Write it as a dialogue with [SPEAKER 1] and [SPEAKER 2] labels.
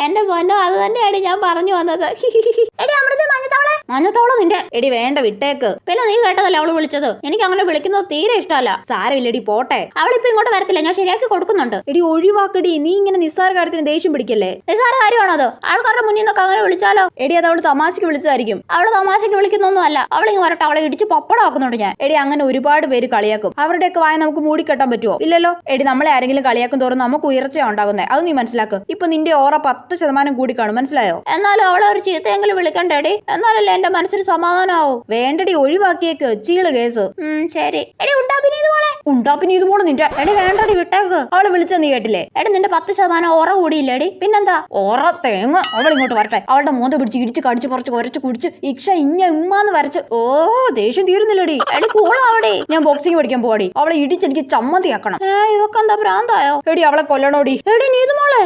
[SPEAKER 1] എന്റെ പൊന്നോ അത് തന്നെയാണ് ഞാൻ പറഞ്ഞു വന്നത്. എടി അമൃത മഞ്ഞത്തവളെ. മഞ്ഞത്തവള നിന്റെ എടി വേണ്ട വിട്ടേക്ക്. പിന്നെ നീ കേട്ടതല്ല അവള് വിളിച്ചത്. എനിക്ക് അങ്ങനെ വിളിക്കുന്നത് തീരെ ഇഷ്ടമല്ല. സാരമില്ലടി പോട്ടെ. അവളിപ്പോ ഇങ്ങോട്ട് വരത്തില്ല, ഞാൻ ശരിയാക്കി കൊടുക്കുന്നുണ്ട്.
[SPEAKER 2] എടി ഒഴിവാക്കടി, നീ ഇങ്ങനെ നിസ്സാര കാര്യത്തിന് ദേഷ്യം പിടിക്കല്ലേ.
[SPEAKER 1] നിസ്സാര കാര്യമാണോ അത്? ആൾക്കാരുടെ മുന്നിൽ നിന്നൊക്കെ അങ്ങനെ വിളിച്ചാലോ?
[SPEAKER 2] എടി അത് അവള് തമാശക്ക് വിളിച്ചതായിരിക്കും.
[SPEAKER 1] അവള് തമാശക്ക് വിളിക്കുന്നൊന്നും അല്ല. അവളിങ്ങ് വരട്ടെ, അവളെ ഇടിച്ച് പപ്പടമാക്കുന്നുണ്ട് ഞാൻ.
[SPEAKER 2] എടി അങ്ങനെ ഒരുപാട് പേര് കളിയാക്കും. അവരുടെയൊക്കെ വായ നമുക്ക് മൂടിക്കെട്ടാൻ പറ്റുമോ? ഇല്ലല്ലോ. എടി നമ്മളെ ആരെങ്കിലും കളിയാക്കും തോറും നമുക്ക് ഉയർച്ചയാണ് ഉണ്ടാകുന്നത്. അത് നീ മനസ്സിലാക്ക്. ഇപ്പൊ നിന്റെ ഓറ 10% കൂടി കാണും, മനസ്സിലായോ?
[SPEAKER 1] എന്നാലും അവളെ ഒരു ചീത്തയെങ്കിലും വിളിക്കണ്ടേടി, എന്നാലല്ലേ എന്റെ മനസ്സിന് സമാധാനമാവും.
[SPEAKER 2] വേണ്ടടി ഒഴിവാക്കിയേക്ക്, ചീള് കേസ്.
[SPEAKER 1] ശരി. എടി
[SPEAKER 2] ഉണ്ടാപ്പിനി ഇതുപോലെ നിന്റെ.
[SPEAKER 1] എടി വേണ്ടടി വിട്ടേക്ക്.
[SPEAKER 2] അവള് വിളിച്ച നീ കേട്ടില്ലേ?
[SPEAKER 1] എടി നിന്റെ 10% ഓറ കൂടിയില്ലേടി, പിന്നെന്താ?
[SPEAKER 2] ഓറ തേങ്ങ. അവൾ ഇങ്ങോട്ട് വരട്ടെ. അവളുടെ മോന്ത പിടിച്ച് ഇടിച്ച് കടിച്ച് കുറച്ച് കുറച്ച് കുടിച്ച് ഇക്ഷ ഉമ്മാന്ന് വരച്ച്. ഓ ദേഷ്യം തീരുന്നില്ലടി.
[SPEAKER 1] എടി കൂളാവടി.
[SPEAKER 2] ഞാൻ ബോക്സിംഗ് പഠിക്കാൻ പോവാടി. അവളെ ഇടിച്ചെനിക്ക് ചമ്മന്തിയാക്കണം.
[SPEAKER 1] ഇവക്കെന്താ ഭ്രാന്തായോ?
[SPEAKER 2] എടി അവളെ കൊല്ലണോടി.
[SPEAKER 1] എടി നീതുമോളെ.